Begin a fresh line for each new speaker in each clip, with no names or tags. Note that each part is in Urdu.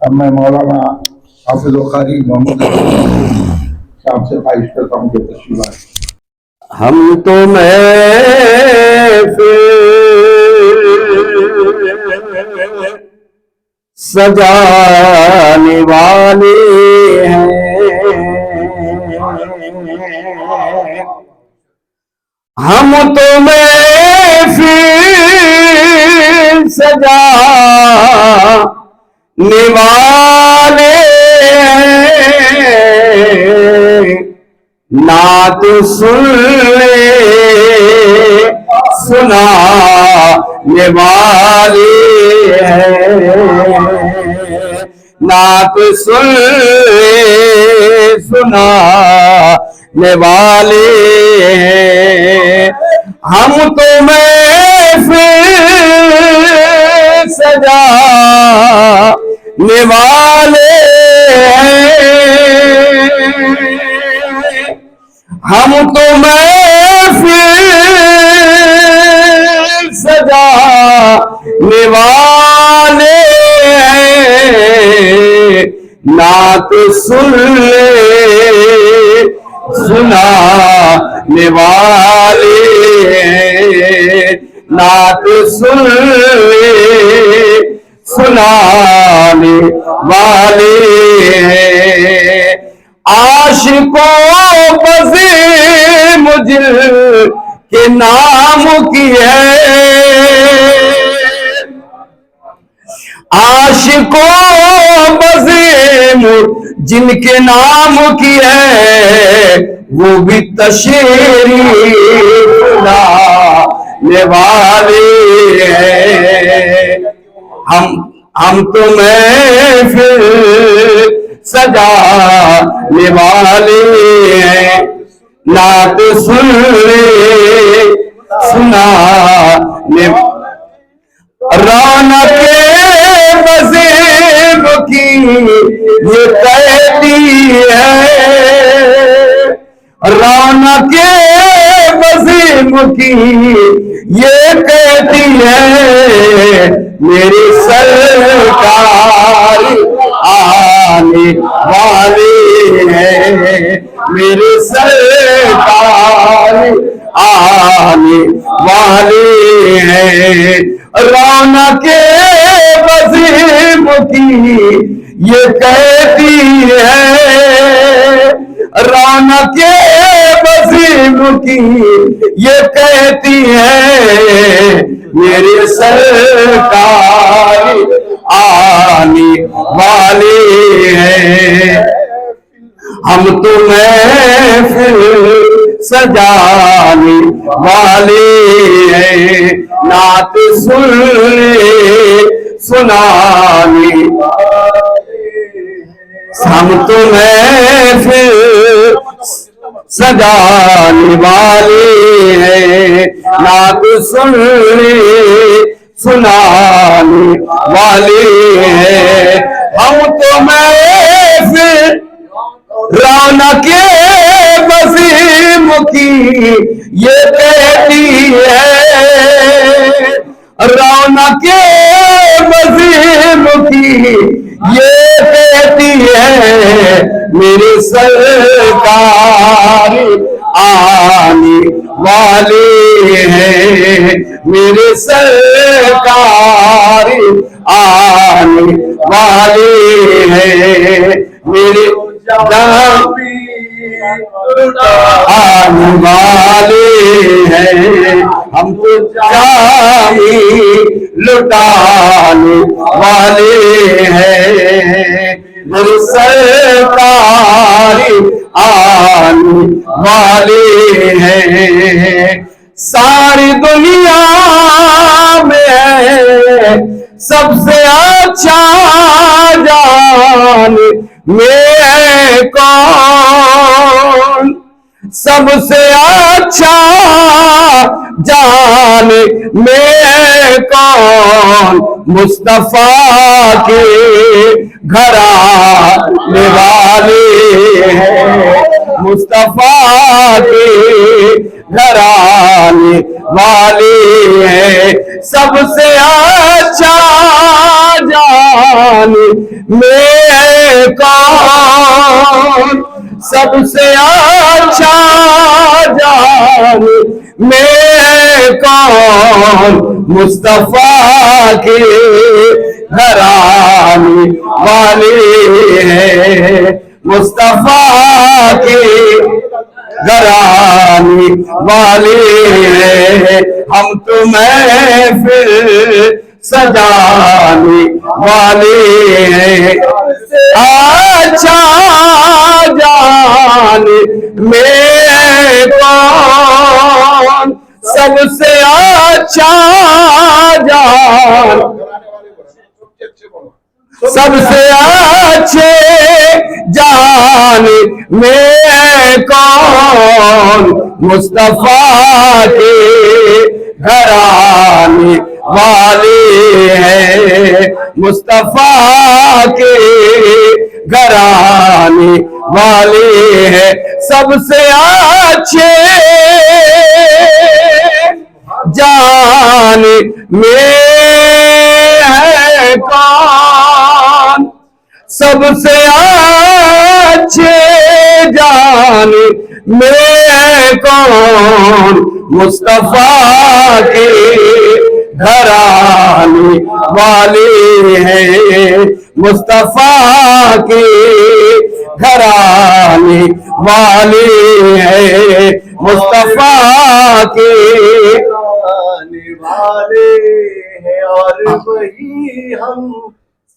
اب میں مولانا حافظ القاری محمد صاحب سے خواہش کرتا ہوں کہ تشریف لائیں۔
ہم تو محفل سجانے والے ہیں، ہم تو محفل سجانے والے ہیں، نعت سن لے سنانے والے ہیں، نعت سن لے سنانے والے ہیں، ہم تو محفل سجانے والے ہیں، ہم تو محفل سجانے والے ہیں، نعت سن لے سنانے والے ہیں، نعت سن لے سنانے والے ہیں، عاشقوں بزم دل کے نام کی ہے، عاشقوں بزم جن کے نام کی ہے، وہ بھی تشریف لانے والے ہیں، ہم تو محفل سجانے والے ہیں، نعت سن لے سنانے، رونق بزم کی یہ کہتی ہے، رونق بزم کی یہ کہتی ہے، میرے سرکار آنے والے ہیں، میرے سرکار آنے والے ہیں، رونق بزم کی یہ کہتی ہے، رونق بزم کی یہ کہتی ہے، میرے سرکار آنے والے ہیں، ہم تو محفل سجانے والے ہیں، نعت سن لے سنانے، ہم تو محفل سجانے والے ہیں، نعت سن لے سنانے والے ہیں، ہم تو محفل رونق بزم کی یہ کہتی ہے، رونق بزم کی یہ کہتی ہے، میرے سرکار آنے والے ہیں، میرے سرکار آنے والے ہیں، میرے آنے والے ہیں، ہم تو جامی لٹانے والے ہیں، میرے سرکار آنے والے ہیں، ساری دنیا میں سب سے اچھا جان میں کون، سب سے اچھا جان میں کون، مصطفیٰ کے گھر آنے والے ہیں، مصطفیٰ کے گھر آنے والے ہیں سب سے اچھا جان میں کون سب سے اچھا جان میں کون مصطفیٰ کے گھرانے والے ہیں مصطفیٰ کے گھرانے والے ہیں ہم تو محفل سجانے والے ہیں اچھا جان میں کون سب سے اچھا جان سب سے اچھے جان میں کون مصطفیٰ کے گھرانے والے ہیں مصطفیٰ کے گھرانے والے ہیں سب سے اچھے جان میں ہے کون سب سے اچھے جان میں کون مصطفیٰ کے گھرانے والے ہیں مصطفیٰ کے گھرانے والے ہیں مصطفیٰ کے
گھرانے والے ہیں اور وہی ہم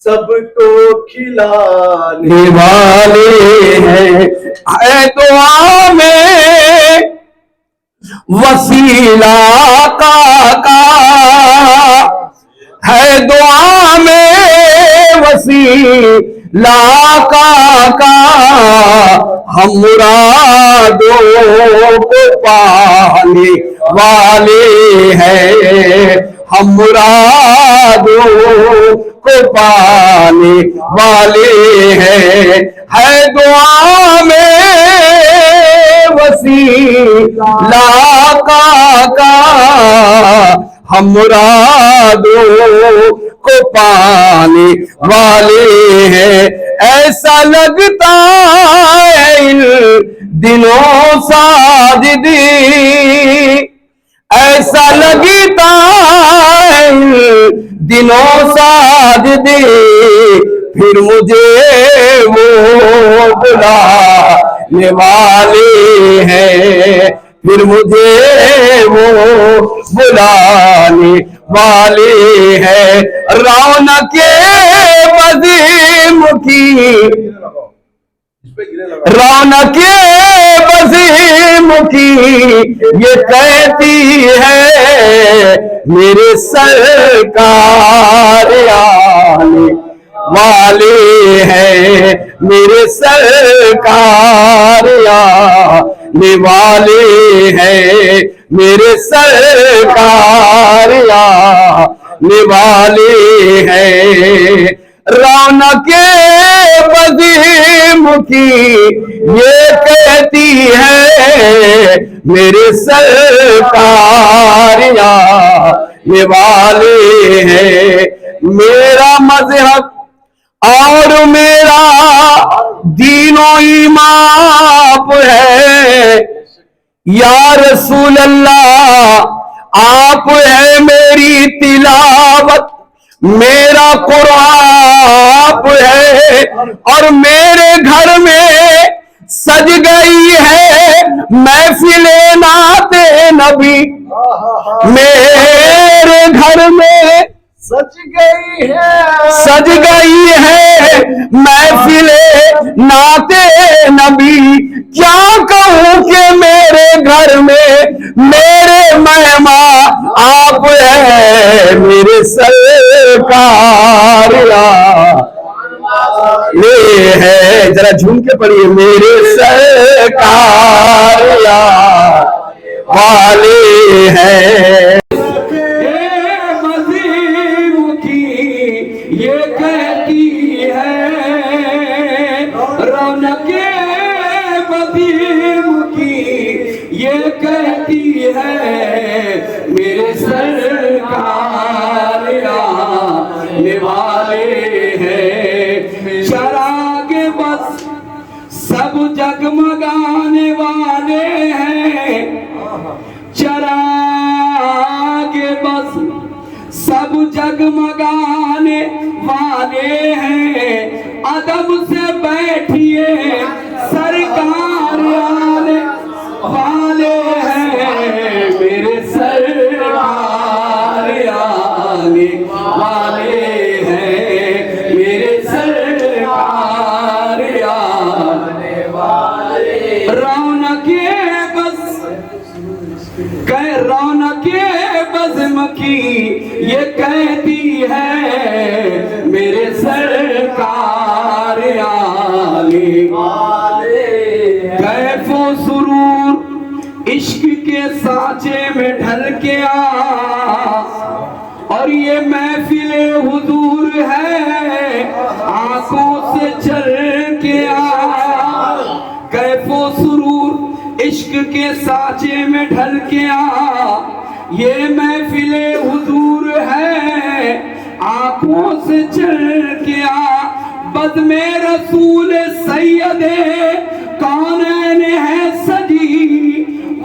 سب کو کھلانے
والے ہیں اے دعا میں وسیلہ کا ہے دعا میں وسیلہ کا ہم مرادوں کو پانے والے ہیں ہم مرادوں کو پانے والے ہیں ہے دعا میں وسیلہ کا ہم مرادوں کو پانے والے ہیں ایسا لگتا ہے ان دنوں ساجدی ایسا لگتا ہے ان دنوں ساجدی پھر مجھے وہ بلانے والے ہیں پھر مجھے وہ بلانے والے ہیں رونق بزم کی رونق بزم کی یہ کہتی ہے میرے سرکار آنے والے ہیں میرے سرکار آنے والے ہیں میرے سرکار آنے والے ہیں رونق بزم کی یہ کہتی ہے میرے سرکار آنے والے ہیں میرا مذہب اور میرا دین و ایمان ہے یا رسول اللہ آپ ہے میری تلاوت میرا قرآن ہے اور میرے گھر میں سج گئی ہے محفل نعت نبی میرے گھر میں سج گئی ہے محفل نعت نبی کیا کہوں کہ میرے گھر میں میرے مہمان آپ ہیں میرے سرکار یہ ہے ذرا جھوم کے پڑھیے میرے سرکار والے ہیں یہ کہتی ہے رونق بزم کی یہ کہتی ہے چراغ بس سب جگمگانے والے ہیں، چراغ بس سب جگمگانے والے ہیں، ادب سے بیٹھیے سرکار آنے والے ہیں، میرے سرکار آنے والے ہیں، میرے سرکار آنے والے۔ رونق بزم کی یہ کہتی ہے، میرے سرکار آنے والے۔ کیف و سرور عشق کے سانچے میں ڈھل کے آ، اور یہ محفل حضور ہے آنکھوں سے چل کے آ۔ کیف و سرور عشق کے سانچے میں ڈھل کے آ، یہ محفل حضور ہے آنکھوں سے چل کے آ۔ بزم رسول سید کونین ہے سجی،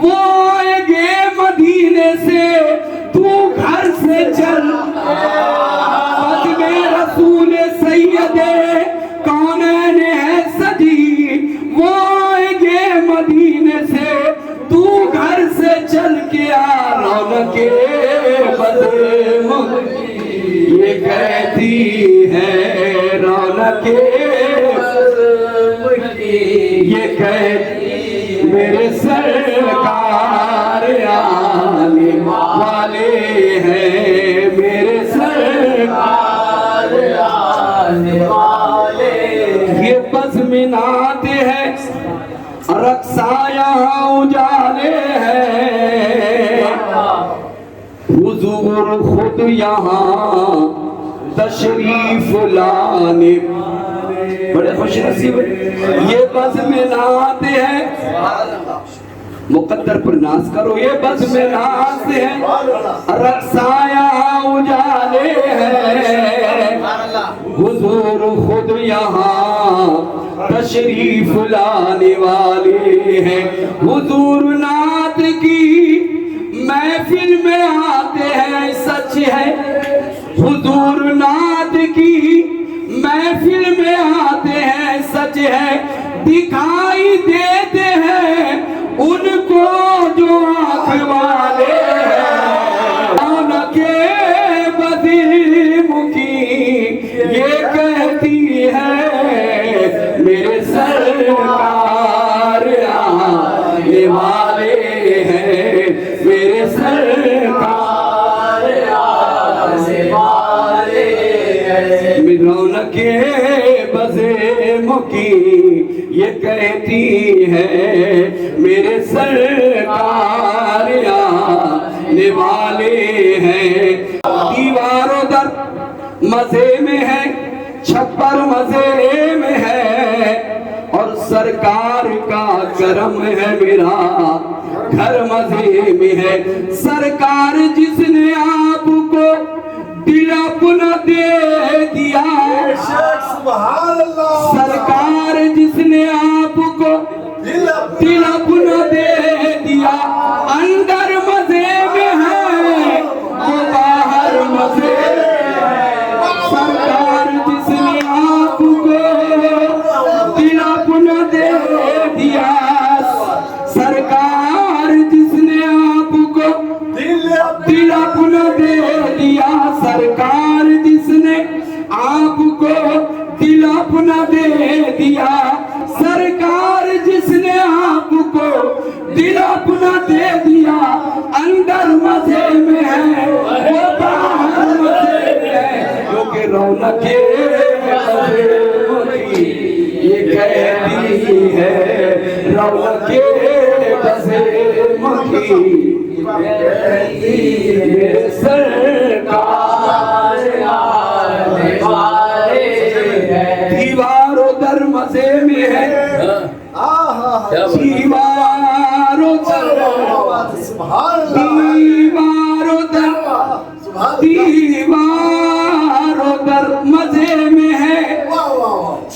وہ آئیں گے مدینے سے تو گھر سے چل۔ بزم رسول سید کونین ہے سجی، وہ آئیں گے مدینے سے تو گھر سے چل کے آ۔ رونق بزم یہ کہتی ہے، رونق یہ کہتی میرے سرکار آنے والے ہیں، میرے سرکار آنے والے۔ یہ بزم نعت ہے، رقصہ یہاں اجالے ہیں، حضور خود یہاں تشریف لانے۔ بڑے خوش نصیب یہ بزم نعت ہے، مقدر پر ناز کرو، یہ بزم نعت ہے، رقصہ یہاں اجالے ہیں، حضور خود یہاں تشریف لانے والے ہیں۔ حضور نعت کی محفل میں آتے ہیں، سچ ہے، حضور نعت کی محفل میں آتے ہیں، سچ ہے، دکھائی دیتے ہیں ان کو جو آنکھ والے ہیں۔ رونق بزم کی یہ کہتی ہے، میرے سرکار آنے والے ہیں، میرے سرکار آنے والے ہیں۔ رونق بزم کی یہ کہتی ہے، میرے سرکار آنے والے ہیں۔ دیواروں در مزے میں ہے، چھپر مزے میں ہے، اور سرکار کا کرم ہے، میرا گھر مزے میں ہے۔ سرکار جس نے آپ کو دل اپنا دے دیا، سرکار جس نے آپ کو دل اپنا دے دیا، اندر مزے میں ہے وہ باہر مزے میں ہے۔ سرکار جس نے آپ کو دل اپنا دے دیا، سرکار جس نے آپ کو دل اپنا دے دیا، سرکار جس نے آپ کو دل اپنا دے دیا، سرکار جس نے آپ کو دل اپنا دے دیا، اندر مزے میں ہے وہ باہر مزے میں ہے۔ کیونکہ رونق یہ کہتی ہے، رونق بزم کی میرے سرکار آنے والے ہیں۔ دیواروں در مزے میں ہے، دیواروں در، دیواروں در مزے میں ہے،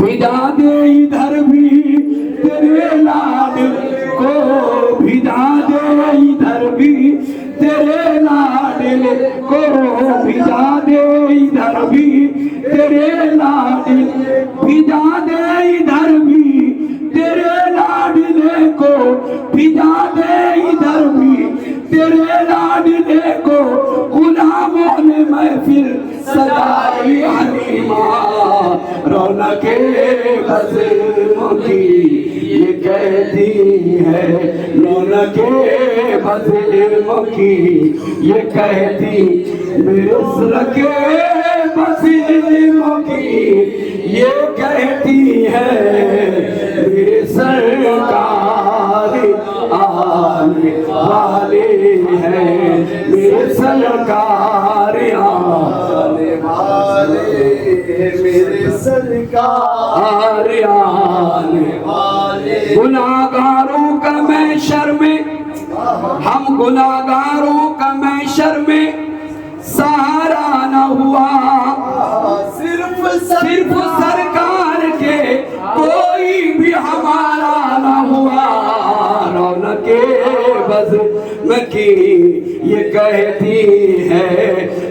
بھجا دے ادھر بھی تیرے لاڈل کو، بھجا دے ادھر بھی تیرے لاڈل کو، بھجا دے ادھر بھی تیرے لاڈل، بھجا دے ادھر بھی تیرے لاڈلے کو، بھجا دے ادھر بھی تیرے لاڈلے کو، غلاموں نے محفل سجائی حلیمہ، رونق بزم کی یہ کہتی ہے، رونق بزم کی یہ کہتی، میرے سرک بزم کی یہ کہتی ہے، میرے سرکار آنے والے ہیں، میرے سرکار آنے والے،
میرے سرکار
آنے
والے،
گناہگاروں کا محشر میں، ہم گناہگاروں کا محشر میں سہارا نہ ہوا،
صرف
سرکار کے کوئی بھی ہمارا نہ ہوا، رونق بزم کی یہ کہتی ہے،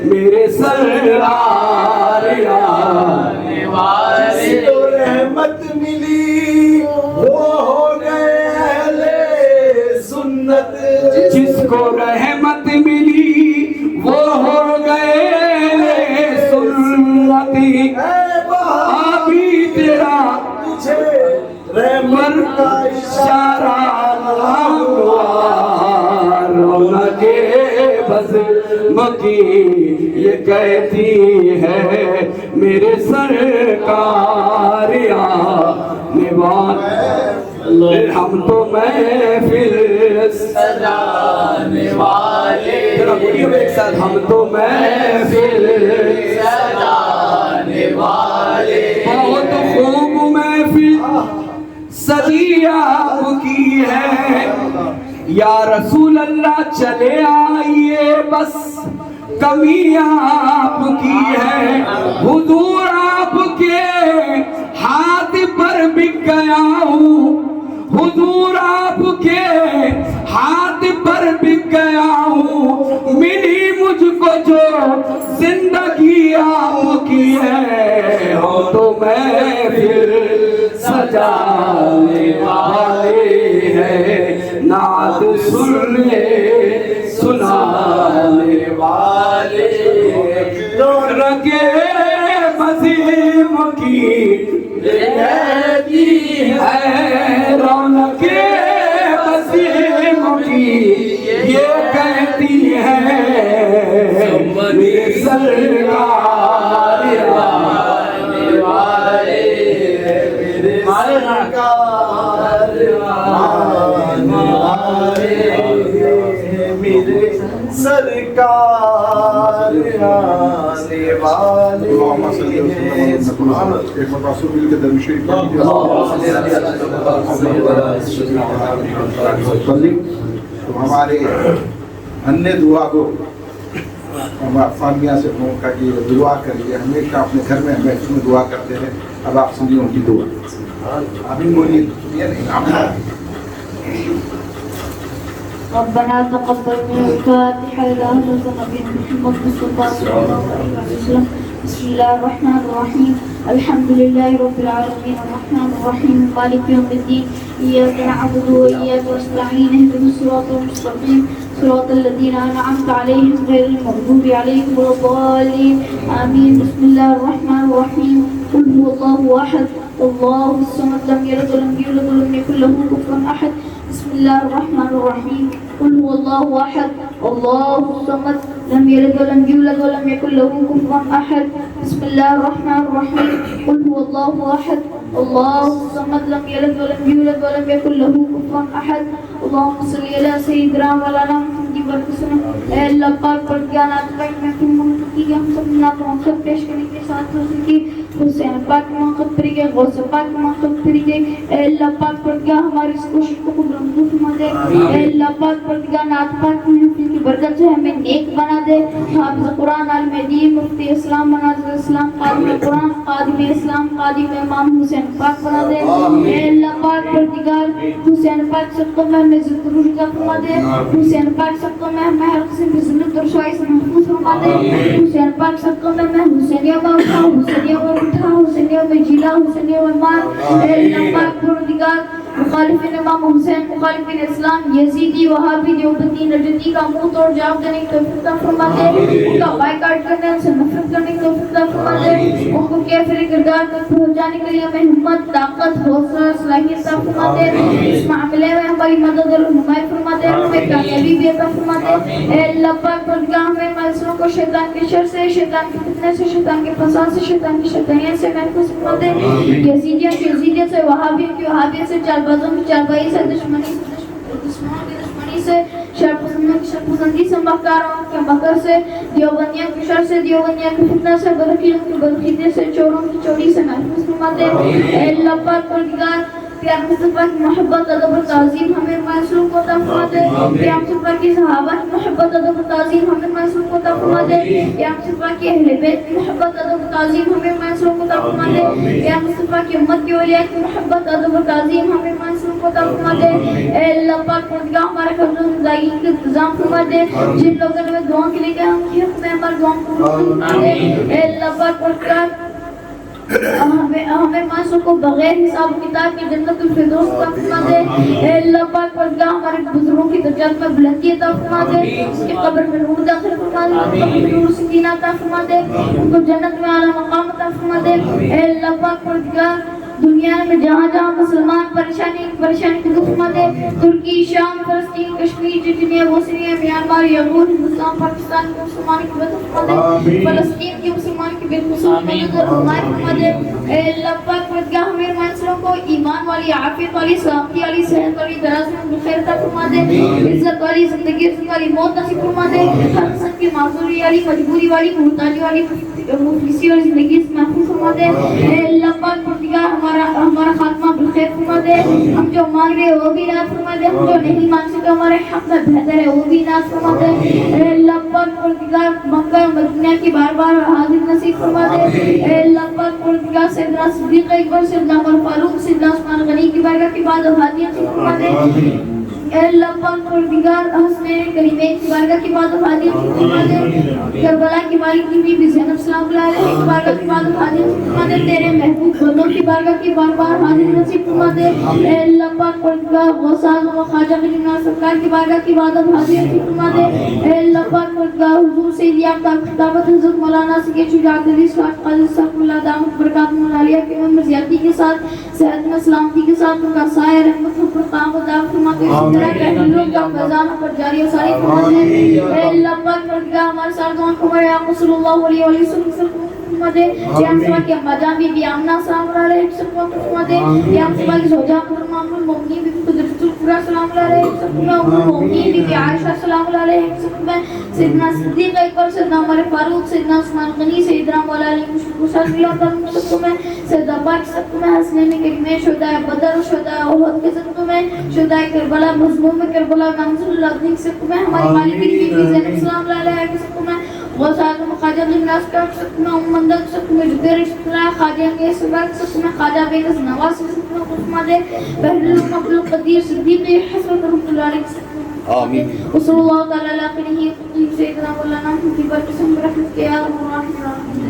میرے سرکار آنے والے،
تو رحمت ملی وہ ہو گئے اہل سنت،
جس کو رحمت ملی وہ ہو گئے سنتی، ابھی تیرا
تجھے رحمت کا اشارہ
اشارہ ہوا، رونق بزم کی یہ کہتی ہے، میرے سرکار آنے والے، ہم تو محفل
سجانے والے،
ذرا بولیے ایک ساتھ، ہم تو محفل
سجانے والے،
بہت خوب محفل سجی آپ کی ہے، یا رسول اللہ چلے آئیے بس کمی آپ کی ہے، حضور آپ کے ہاتھ پر بک گیا ہوں، حضور آپ کے ہاتھ پر بک گیا ہوں، ملی مجھ کو جو زندگی آپ کی ہے، ہو تو محفل سجانے والے ہیں، نعت سنانے والے، رونق بزم کی یہ کہتی ہے، رونق بزم کی یہ کہتی ہے، میرے سرکار آنے والے، میرے
سرکار آنے والے، میرے سرکار آنے والے،
اللهم صل وسلم سبحان ایک متاثر مل کے درود شریف پڑھیے، تو ہمارے انے دعا کو فامیہ سے فون کر کے دعا کریے، ہمیشہ اپنے گھر میں محفل میں دعا کرتے ہیں، اب آپ سنیے ان کی دعا، آمین بولیے،
ربنا تقبل منا الفاتحة إلى حضرة نبينا محمد مصطفى صلى الله عليه وسلم. بسم الله الرحمن الرحيم، الحمد لله رب العالمين الرحمن الرحيم مالك يوم الدين، إياك نعبد وإياك نستعين، اهدنا الصراط المستقيم صراط الذين أنعمت عليهم غير المغضوب عليهم ولا الضالين آمين. بسم الله الرحمن الرحيم، قل هو الله أحد الله الصمد لم يلد ولم يولد ولم يكن له كفوا أحد. بسم الله الرحمن الرحيم، قل هو الله أحد الله الصمد لم يلد ولم يولد ولم يكن له كفوا أحد. بسم الله الرحمن الرحيم، قل هو الله أحد الله الصمد لم يلد ولم يولد ولم يكن له كفوا أحد. اللهم صل على سيدنا مولانا محمد وسلم. اے اللہ پاک پرگانات کا میں تم منقطی ہم سب نات موقع پیش کرنے کے ساتھ حضور کی حسین پاک موقع پری گئے، غوث پاک موقع پری گئے. اے اللہ پاک پرگاہ ہماری اس کوشش کو قبول منظور فرما دے. اے اللہ پاک پرگاہ نات پاک محفل کی برکت سے ہمیں نیک بنا دے. حافظ قرآن عالم دین مفتی اسلام مناظر اسلام قائم قرآن خادم اسلام قادم امام حسین پاک بنا دے اے اللہ پاک پروردگار حسین پاک سب کو میں عزت و عزت فرما دے حسین پاک سب کو میں ہر قسم کی ذلت اور رسوائی سے محفوظ فرما دے حسین پاک سب کو میں حسینیہ میں اٹھا حسینیہ میں اٹھا حسینیہ میں جیلا حسینیہ میں مار اے اللہ پاک پروردگار مخالفین امام حسین مخالفین اسلام یزیدی وہابی دیوبندی نجدی کا منہ توڑ جواب دینے کی توفیق عطا فرما دے ان کا بائیکاٹ کرنے ان سے نفرت کرنے کی توفیق عطا فرما دے ان کو کیفر کردار تک پہنچانے کے لیے ہمیں ہمت طاقت حوصلہ صلاحیت عطا فرما دے اس معاملے میں ہماری مدد اور رہنمائی فرما دے ہمیں کامیابی بھی عطا فرما دے اے اللہ پاک پروردگار ہمیں مظلوموں کو شیطان کے شر سے شیطان کے فتنے سے شیطان کے فساد سے شیطان کی شیطانیت سے محفوظ فرما دے یزیدیوں کی یزیدیت سے وہابیوں کی وہابیت سے بازوں کی چارپائی سے دشمنی سے دشمنوں کی دشمنی سے شرپسندوں کی شرپسندی سے مکاروں کے مکر سے دیوبندیوں کی شر سے دیوبندیوں کی فتنہ سے برخیلوں کی برخیدے سے چوروں کی چوری سے محفوظ فرماتے اے اللہ پاک پروردگار پیار مصطفیٰ کی محبت ادب و تعظیم ہمیں معصوم کو عطا فرما دے پیار مصطفیٰ کی صحابہ کی محبت ادب و تعظیم ہمیں معصوم کو عطا فرما دے پیار مصطفیٰ کی اہل بیت کی محبت ادب و تعظیم ہمیں معصوم کو عطا فرما دے پیار مصطفیٰ کی امت کی اولیاء کی محبت ادب و تعظیم ہمیں معصوم کو عطا فرما دے اے اللہ پاک پروردگار ہمارے قبر و زندگی کا انتظام فرما دے جن لوگوں نے دعاؤں کے لیے کہ ہم کی حق میں ہمارے دعاؤں کو قبول فرما دے اے اللہ پاک پروردگار ہمیں معصوم کو بغیر حساب و کتاب کی جنت الفردوس عطا فرما دے اے اللہ پاک پروردگار ہمارے بزرگوں کی درجات میں بلندی عطا فرما دے اس کی قبر میں نور داخل فرما دے قبر میں نور سکینہ عطا فرما دے ان کو جنت میں اعلیٰ مقام عطا فرما دے اے اللہ پاک پروردگار دنیا میں جہاں جہاں مسلمان پریشانی کی دکھ مدے ترکی شام فلسطین کشمیر چچنیا بوسنیا میانمار یمن ہندوستان پاکستان کے مسلمان کی مدد مدے فلسطین کے مسلمان کی بالخصوص مدد اور حمایت مدے اے اللہ پاک پروردگار ہمیں منصروں کو ایمان والی عافیت والی سلامتی والی صحت والی دراز میں بخیر عطا فرما دے عزت والی زندگی عزت والی موت نصیب فرما دے ہر قسم کی معذوری والی مجبوری والی محتاجی والی مفلسی والی زندگی سے محفوظ فرما دے اے اللہ پاک پروردگار ہمارا خاتمہ بالخیر فرما دے ہم جو مانگ رہے ہیں وہ بھی ناز فرما دے ہم جو نہیں مانگ سکتے ہمارے حق میں بہتر ہے وہ بھی ناز فرما دے اے اللہ پاک پروردگار مکہ مدینہ کی بار بار حاضر نصیب فرما دے اے اللہ پاک پروردگار سیدنا صدیق اکبر سیدنا عمر فاروق سیدنا عثمان غنی کی بارگاہ کی بعد وفاتیاں نصیب فرما دے اے اللہ پاک پروردگار حسنین کریمین کی بارگاہ کی بعد وفاتیاں نصیب فرما دے کربلا کی مالک کی بیوی زینب سلام اللہ علیہ کی بارگاہ کی بعد وفاتیاں نصیب فرما دے تیرے محبوب بندوں کی بارگاہ کی بار بار حاضر نصیب فرما دے اے اللہ پاک پروردگار غوث اعظم و خواجہ غنی سرکار کی بارگاہ کی بعد حاضر نصیب فرما دے اے اللہ پاک پروردگار حضور سیدی آفتاب خطابت حضرت مولانا سید شجاعت علی صاحب قاضی صاحب اللہ دامت برکاتہ العالیہ کی عمر زیادتی کے ساتھ صحت میں سلامتی کے ساتھ ان کا سایہ رحمت و فرقان و دعوت فرما دے اس طرح کہ لوگ کا فیضان پر جاری و ساری فرما دے اے اللہ پاک پروردگار ہمارے ساتھ دعا کو مرے آپ صلی اللہ علیہ وسلم فرما دے یا ہم سبا کی اما جان بی بی آمنہ سلام اللہ علیہ وسلم فرما دے یا ہم سبا کی زوجہ امام المؤمنین بی بی قدرت الکبریٰ سلام اللہ علیہ وسلم ام المؤمنین بی بی عائشہ سلام اللہ علیہ وسلم سیدنا صدیق اکبر سیدنا عمر فاروق سیدنا عثمان غنی سیدنا مولا علی مشرف صلی اللہ علیہ وسلم سیدنا پاک سب میں حسنین کریمین شہداء بدر شہداء احد کے سب میں شہداء کربلا مظلوم کربلا منصور اللہ سب میں ہماری مالک کی بی بی زینب سلام اللہ علیہ کے سب میں غوث اعظم خواجہ بنیاز کا سب میں مندل سب میں جبیر اشتراء خواجہ کے سبق سب میں خواجہ بیگس نواز سب میں خصمہ دے بہر المقبل قدیر صدیق حسرت رحمت اللہ علیہ آمین وصلی اللہ تعالی علیہ قریہ سیدنا مولانا کی برکسم برحمت کے یا رب العالمین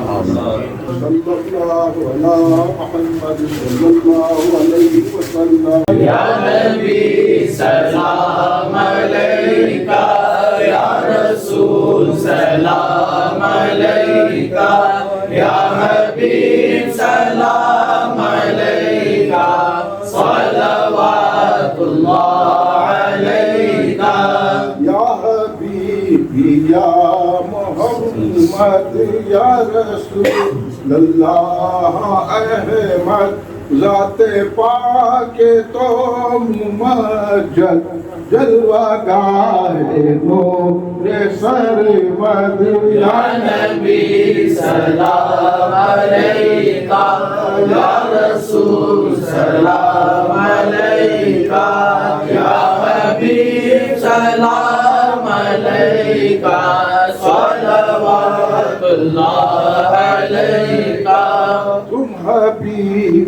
صلی اللہ علی محمد صلی اللہ علیہ وسلم
یا نبی سلام علیکہ یا رسول سلام علیکہ یا حبیب سلام علیکہ صلوات اللہ علیکہ
یا حبیبی یا محمد یا رسول اللہ احمد ذات پاک تو ممجد جلوہ گاہ نور سرمد
یا نبی سلام علیکہ یا رسول سلام علیکہ یا حبیب سلام علیکہ صلوات اللہ علیکہ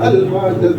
المدد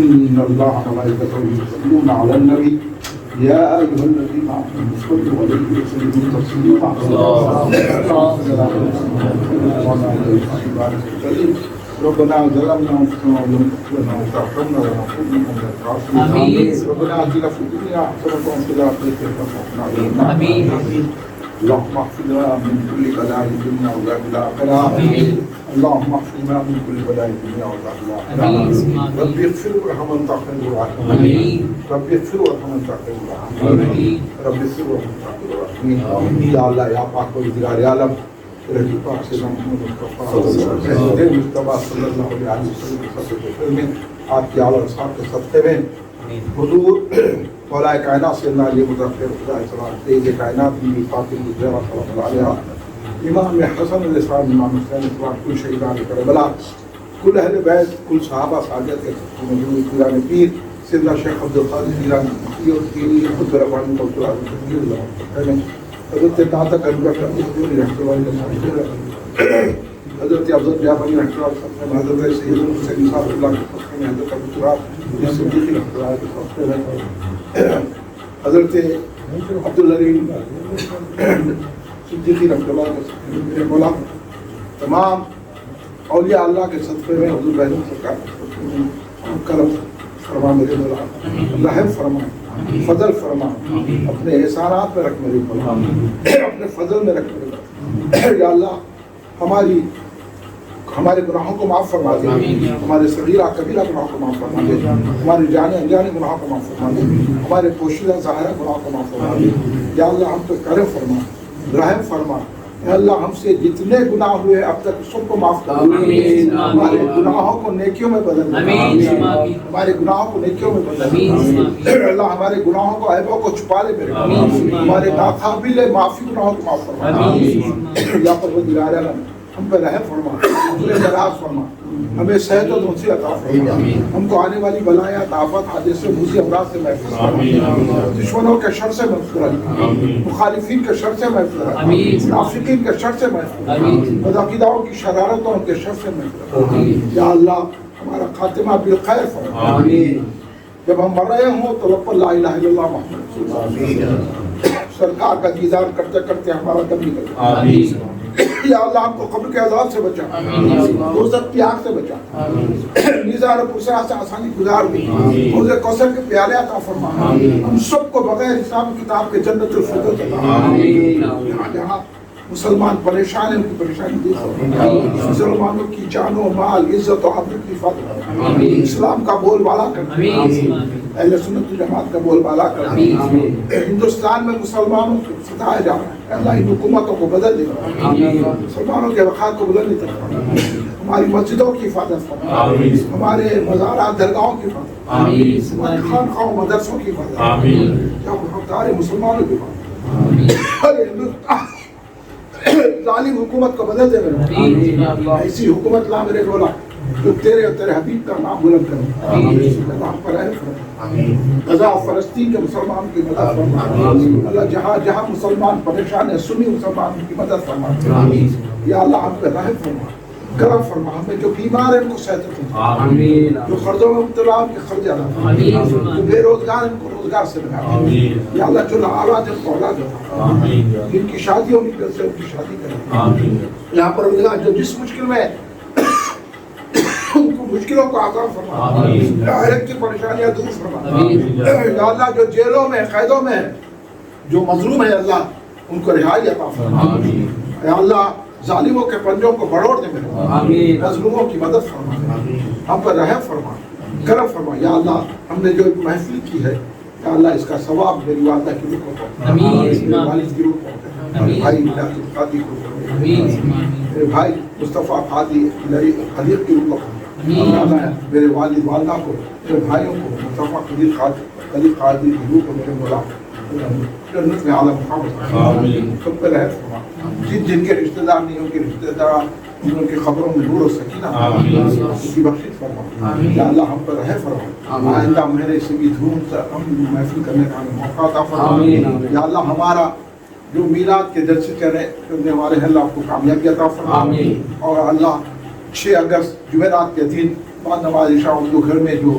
ان اللہ وملائکتہ یصلون علی النبی یا ایھا الذین آمنوا صلوا علیہ وسلموا تسلیما ربنا ظلمنا انفسنا ومن تغفر لنا وترحمنا لنكونن من الخاسرين ربنا آتنا في الدنيا حسنة وفي الآخرة حسنة وقنا عذاب النار اللهم اغفر لنا من كل بلاء الدنيا وعذاب الآخرة اللهم اغفر لنا من كل بلاء الدنيا وعذاب الآخرة رب اغفر وارحم وانت خير الراحمين رب اغفر وارحم وانت خير الراحمين رب اغفر وارحم وانت خير الراحمين یا اللہ یا پاک و دیدار عالم رضی پاک سے محمد مصطفیٰ صلی اللہ علیہ وسلم میں آپ کی آل و اصحاب کے صدقے میں حضور مولا کائنات سیدنا علی مظفر خدا سلام تیز کائنات بی فاطمہ الزہرا صلی اللہ علیہ امام حسن علیہ السلام امام حسین علیہ السلام کل شہیدان کربلا کل اہل بیت کل صحابہ سعادت کے موجود پیران پیر سیدنا شیخ عبدالقادر جیلانی اور تیری خود ربانی موجود حضرت داتا کربلا حضور رحمۃ اللہ حضرت افضل جعفری رحمۃ اللہ حضرت سید حسین صاحب اللہ کے خطے میں حضرت ابو تراب صدیقی رحمۃ اللہ کے خطے میں حضرت عبدالعلیم صدیقی رحمۃ اللہ کے خطے میں مولا تمام اولیاء اللہ کے صدقے میں حضور رحمۃ سرکار کرم فرما میرے مولا رحم فرما فضل فرما اپنے احسانات میں رکھ میرے مولا اپنے فضل میں رکھ میرے مولا یا اللہ ہمارے گناہوں کو معاف فرما دے ہمارے صغیرہ کبیرہ گناہوں کو معاف فرما دے ہمارے جانے انجانے گناہوں کو معاف فرما دے ہمارے پوشیدہ ظاہرہ گناہوں کو معاف فرما دے یا اللہ ہم تو کرم فرما رحم فرما یا اللہ ہم سے جتنے گناہ ہوئے اب تک سب کو معاف کر دے ہمارے گناہوں کو نیکیوں میں بدل دے ہمارے گناہوں کو نیکیوں میں بدل دے اللہ ہمارے گناہوں کو عیبوں کو چھپا لے میرے ہمارے ناقابل معافی گناہوں کو معاف فرما یا پروردگار عالم ہم پہ رحم فرما ہمیں دراز فرما ہمیں صحت و دوسری عطا فرما ہم کو آنے والی بلایات آفات حادث سے موذی امراض سے محفوظ فرما دشمنوں کے شر سے محفوظ رکھ مخالفین کے شر سے محفوظ رکھ منافقین کے شر سے محفوظ رکھ بدعقیداؤں کی شرارتوں کے شر سے محفوظ رکھ یا اللہ ہمارا خاتمہ بالخیر فرما جب ہم مر رہے ہوں تو رب لا الہ الا اللہ محمد رسول اللہ سرکار کا دیدار کرتے کرتے ہمارا دم نکل یا اللہ ہم کو قبر کے عذاب سے بچا دوزخ کی آگ سے بچا میزان پرسرا سے آسانی گزار دی حوض کوثر کے پیالے عطا فرما ہم سب کو بغیر حساب کتاب کے جنت الفردوس عطا جہاں مسلمان پریشان ہیں ان کی پریشانی دور فرما مسلمانوں کی جان و مال عزت و عزت کی حفاظت اسلام کا بول بالا کر اہل سنت جماعت کا بول بالا کر ہندوستان میں مسلمانوں کو ستایا جا رہا ہے اللہ ان حکومتوں کو بدل دے مسلمانوں کے وقار کو بدل نہیں کرتا ہماری مسجدوں کی حفاظت فرما ہمارے مزارات درگاہوں کی حفاظت ہمارے خانقاہوں مدرسوں کی حفاظت یا ہمارے مسلمانوں کی حفاظت ظالم حکومت کو بدل دے میرے ایسی حکومت لا میرے مولا جو تیرے اور تیرے حبیب کا نام بلند کرے اللہ پر رحم فرما غزہ فلسطین کے مسلمان کی مدد فرما اللہ جہاں جہاں مسلمان پریشان ہیں سنی مسلمان کی مدد فرما یا اللہ ہم پہ رحم فرما کرم فرما ہمیں جو بیمار ہیں ان کو صحت فرما جو قرضوں میں مبتلا ان کے قرض ادا فرما جو بے روزگار ان کو روزگار سے لگا یا اللہ جو اولاد ان کو اولاد عطا جن کی شادی ہونی کر سے ان کی شادی کرے یہاں پر جو جس مشکل میں ان کو مشکلوں کو آسان فرما ہر کی پریشانیاں دور فرما یا اللہ جو جیلوں میں قیدوں میں جو مظلوم ہے اللہ ان کو رہائی عطا فرما یا اللہ ظالموں کے پنجوں کو بڑھوڑ دے میرے مظلوموں کی مدد فرما ہم پر رحم فرما کرم فرما یا اللہ ہم نے جو محفل کی ہے یا اللہ اس کا ثواب میری والدہ کی روح کو میرے والد کی روح کو میرے بھائی ملاقی قادی کو میرے بھائی مصطفیٰ قادی خلیق کی روح کو میرے والد والدہ کو میرے بھائیوں کو مصطفیٰ خلیق قادی کی روح کو میرے مولا جنت میں عالم محمد سب پہ رحم فرما جن کے رشتہ دار نہیں ان کے رشتہ دار ان کی خبروں میں نور و سکینہ ان کی بخشش فرما یا اللہ ہم پر رحم فرما آئندہ مہینے سے بھی دھوم سے ہم محفل کرنے کا موقع عطا فرما یا اللہ ہمارا جو میلاد کے جلسے کرنے والے ہیں اللہ آپ کو کامیابی عطا فرما اور اللہ 6 اگست جمعرات کے دن بعد نماز عشاء جو گھر میں جو